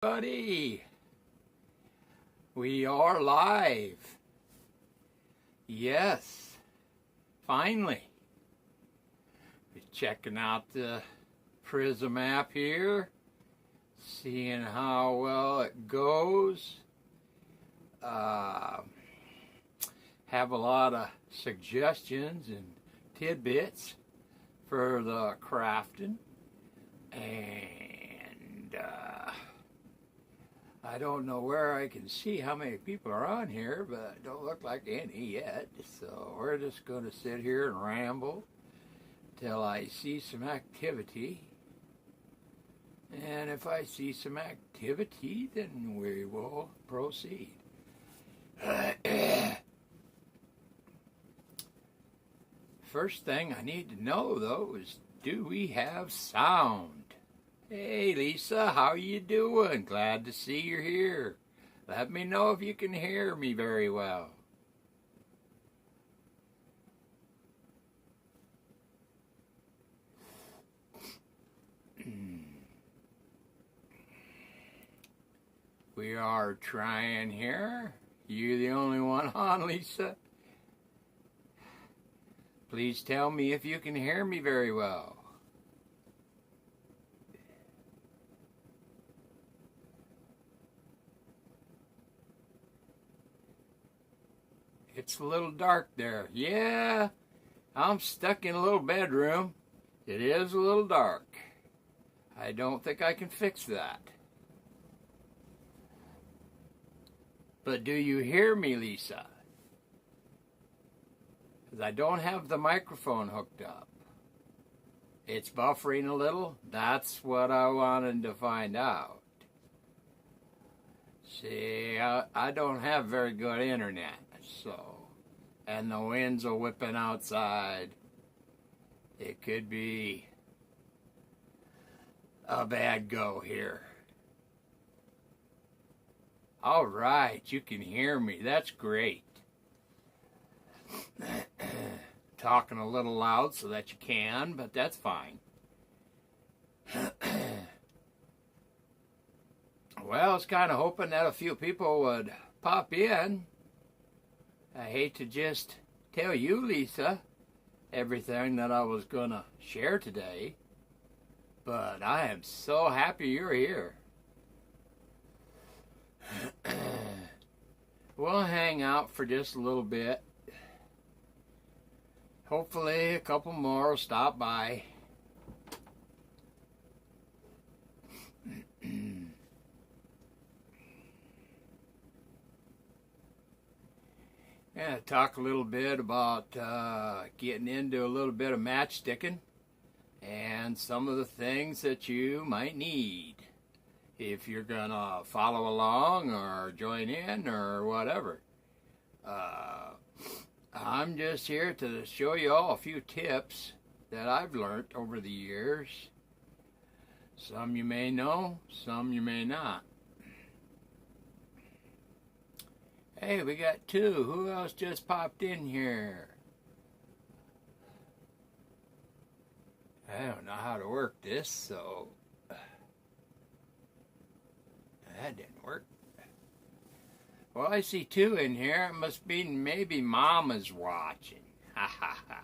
Buddy, we are live. Yes, finally. We're checking out the Prism app here, seeing how well it goes. Have a lot of suggestions and tidbits for the crafting, and I don't know where I can see how many people are on here, but it don't look like any yet. So we're just going to sit here and ramble till I see some activity. And if I see some activity, then we will proceed. First thing I need to know, though, is do we have sound? Hey Lisa, how you doing? Glad to see you're here. Let me know if you can hear me very well. We are trying here. You the only one on, Lisa? Please tell me if you can hear me very well. It's a little dark there. Yeah, I'm stuck in a little bedroom. It is a little dark. I don't think I can fix that. But do you hear me, Lisa? Because I don't have the microphone hooked up. It's buffering a little. That's what I wanted to find out. See, I don't have very good internet, so, and the winds are whipping outside. It could be a bad go here. All right, you can hear me. That's great. Talking a little loud so that you can, but that's fine. Well, I was kind of hoping that a few people would pop in. I hate to just tell you, Lisa, everything that I was going to share today, but I am so happy you're here. We'll hang out for just a little bit. Hopefully a couple more will stop by. Yeah, talk a little bit about getting into a little bit of matchsticking and some of the things that you might need if you're gonna follow along or join in or whatever. I'm just here to show you all a few tips that I've learned over the years. Some you may know, some you may not. Hey, we got two. Who else just popped in here? I don't know how to work this, so that didn't work. Well, I see two in here. It must be maybe Mama's watching. Ha ha ha.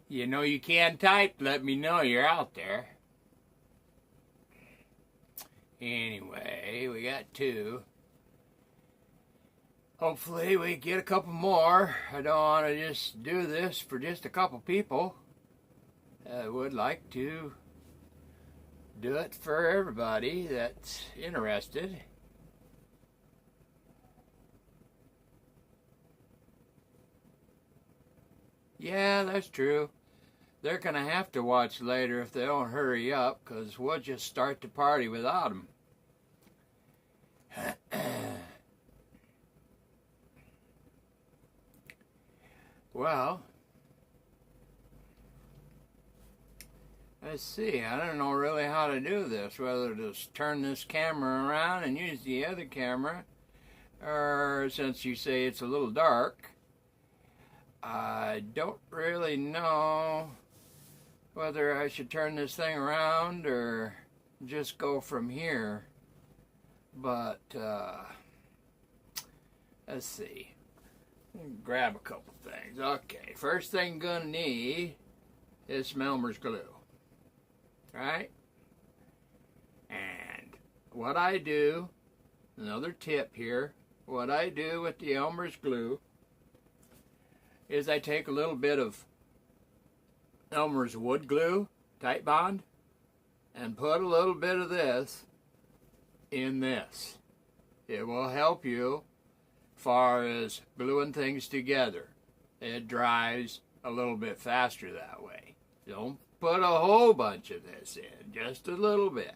You know you can type. Let me know you're out there. Anyway, we got two. Hopefully we get a couple more. I don't want to just do this for just a couple people. I would like to do it for everybody that's interested. Yeah, that's true. They're going to have to watch later if they don't hurry up, because we'll just start the party without them. Well, let's see. I don't know really how to do this, whether to turn this camera around and use the other camera, or since you say it's a little dark, I don't really know whether I should turn this thing around or just go from here. But let's see. Grab a couple things. Okay, first thing you're gonna need is some Elmer's glue. Right? And what I do, another tip here, what I do with the Elmer's glue is I take a little bit of Elmer's wood glue, Titebond, and put a little bit of this in this. It will help you as far as gluing things together. It dries a little bit faster that way. Don't put a whole bunch of this in, just a little bit.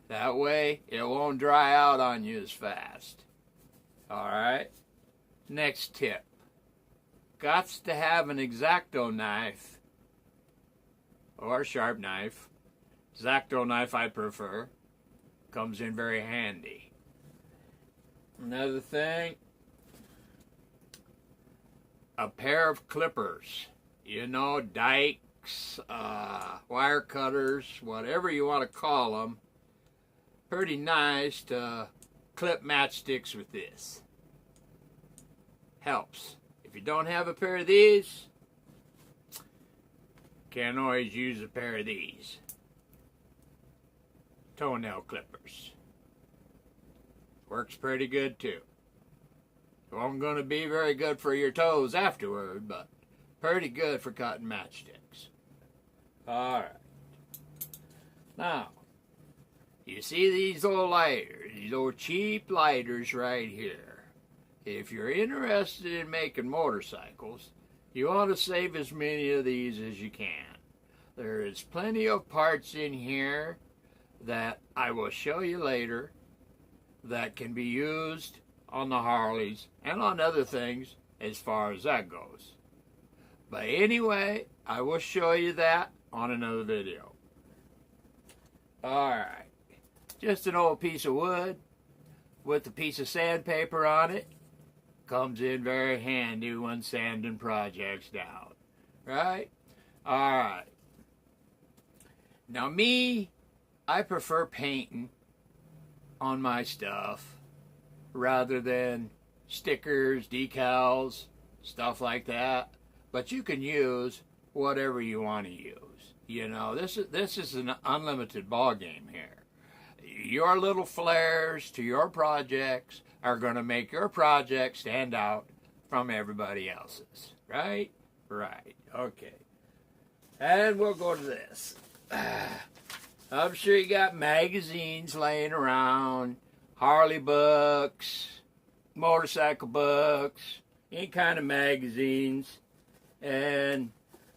That way it won't dry out on you as fast. Alright? Next tip. Gots to have an X-Acto knife or a sharp knife. X-Acto knife I prefer. Comes in very handy. Another thing, a pair of clippers. You know, dikes, wire cutters, whatever you want to call them. Pretty nice to clip matchsticks with this. Helps. If you don't have a pair of these, can always use a pair of these. Toenail clippers. Works pretty good too. Won't going to be very good for your toes afterward, but pretty good for cutting matchsticks. Alright. Now, you see these old lighters, these old cheap lighters right here. If you're interested in making motorcycles, you want to save as many of these as you can. There is plenty of parts in here that I will show you later that can be used on the Harleys and on other things as far as that goes. But anyway, I will show you that on another video. Alright, just an old piece of wood with a piece of sandpaper on it. Comes in very handy when sanding projects down. Right? Alright. Now me, I prefer painting on my stuff rather than stickers, decals, stuff like that. But you can use whatever you want to use. You know, this is an unlimited ball game here. Your little flares to your projects are going to make your project stand out from everybody else's. Right? Right. Okay. And we'll go to this. I'm sure you got magazines laying around, Harley books, motorcycle books, any kind of magazines, and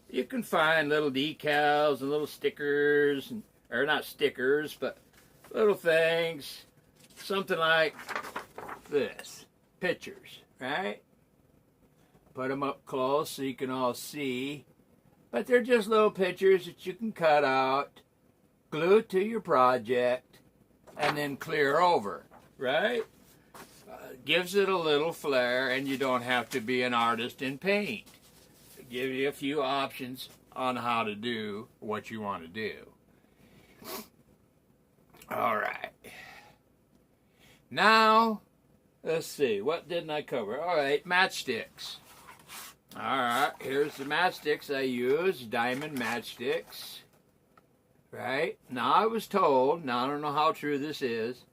you can find little decals and little stickers, or not stickers, but little things, something like this, pictures, right? Put them up close so you can all see, but they're just little pictures that you can cut out, glue to your project, and then clear over, right? Gives it a little flair, and you don't have to be an artist in paint. It gives you a few options on how to do what you want to do. All right. Now, let's see. What didn't I cover? All right, matchsticks. All right, here's the matchsticks I use, diamond matchsticks. Right? Now, I was told, now I don't know how true this is,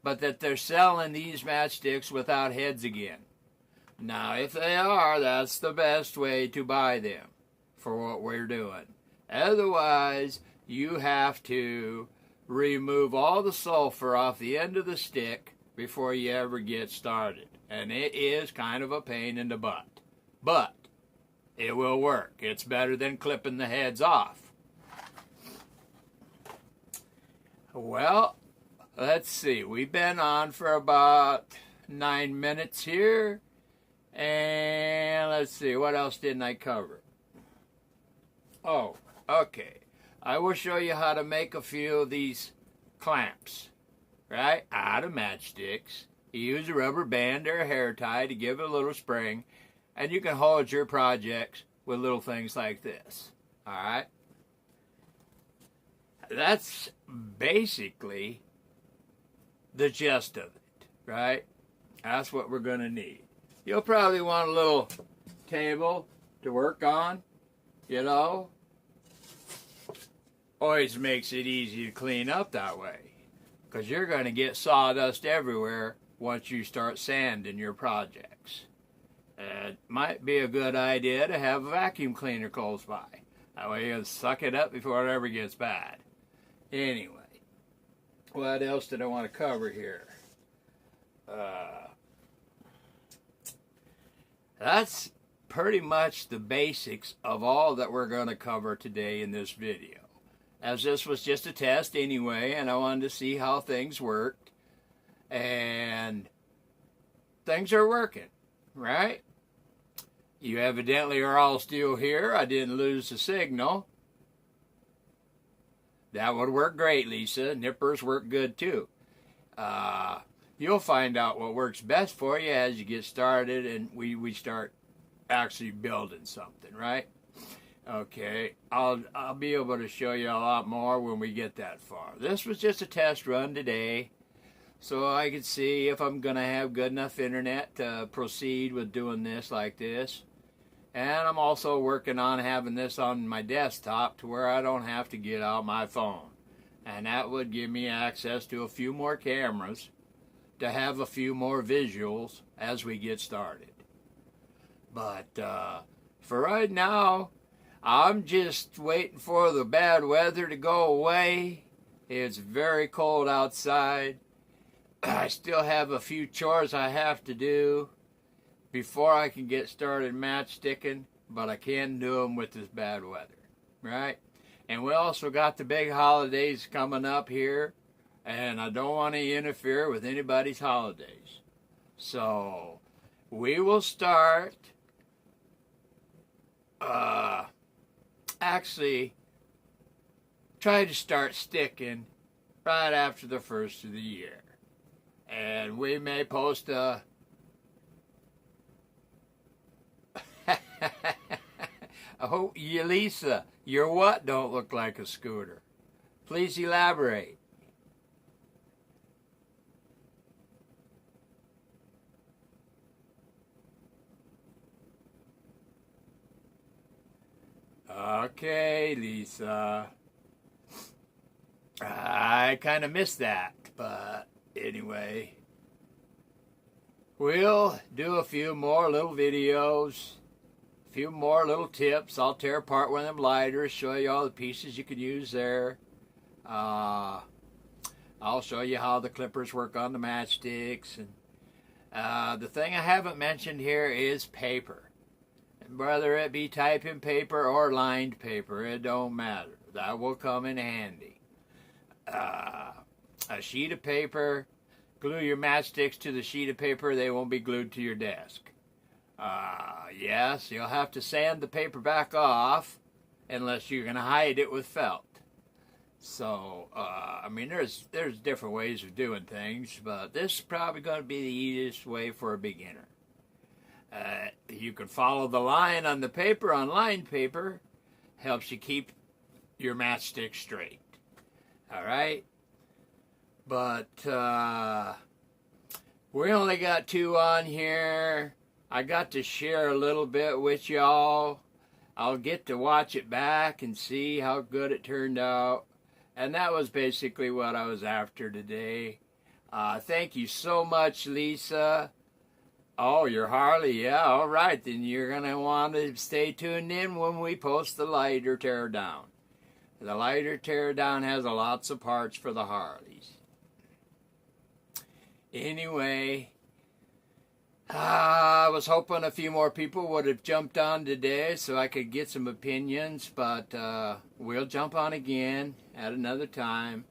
but that they're selling these matchsticks without heads again. Now, if they are, that's the best way to buy them for what we're doing. Otherwise, you have to remove all the sulfur off the end of the stick before you ever get started. And it is kind of a pain in the butt. But it will work. It's better than clipping the heads off. Well, let's see. We've been on for about 9 minutes here. And let's see. What else didn't I cover? Oh, okay. I will show you how to make a few of these clamps, right, out of matchsticks. You use a rubber band or a hair tie to give it a little spring, and you can hold your projects with little things like this, all right? That's basically the gist of it, right? That's what we're going to need. You'll probably want a little table to work on, you know. Always makes it easy to clean up that way, because you're going to get sawdust everywhere once you start sanding your projects. It might be a good idea to have a vacuum cleaner close by. That way you can suck it up before it ever gets bad. Anyway, what else did I want to cover here? That's pretty much the basics of all that we're going to cover today in this video. As this was just a test anyway, and I wanted to see how things worked. And things are working, right? You evidently are all still here. I didn't lose the signal. That would work great, Lisa. Nippers work good too. You'll find out what works best for you as you get started and we start actually building something, right? Okay, I'll be able to show you a lot more when we get that far. This was just a test run today, so I could see if I'm going to have good enough internet to proceed with doing this like this. And I'm also working on having this on my desktop to where I don't have to get out my phone. And that would give me access to a few more cameras to have a few more visuals as we get started. But for right now, I'm just waiting for the bad weather to go away. It's very cold outside. I still have a few chores I have to do before I can get started matchsticking, but I can do them with this bad weather, right? And we also got the big holidays coming up here, and I don't want to interfere with anybody's holidays. So we will start actually try to start sticking right after the first of the year. And we may post a oh, Lisa, your what don't look like a scooter? Please elaborate. Okay, Lisa. I kind of missed that, but anyway. We'll do a few more little videos, a few more little tips. I'll tear apart one of them lighters, show you all the pieces you can use there. I'll show you how the clippers work on the matchsticks. And the thing I haven't mentioned here is paper. Whether it be typing paper or lined paper, it don't matter. That will come in handy. A sheet of paper, glue your matchsticks to the sheet of paper, they won't be glued to your desk. Yes, you'll have to sand the paper back off unless you're going to hide it with felt. So, I mean, there's different ways of doing things, but this is probably going to be the easiest way for a beginner. You can follow the line on the paper, on lined paper, helps you keep your matchstick straight. All right? But we only got 2 on here. I got to share a little bit with y'all. I'll get to watch it back and see how good it turned out. And that was basically what I was after today. Thank you so much, Lisa. Oh, you're Harley? Yeah, all right. Then you're going to want to stay tuned in when we post the lighter teardown. The lighter teardown has lots of parts for the Harleys. Anyway, I was hoping a few more people would have jumped on today so I could get some opinions, but we'll jump on again at another time.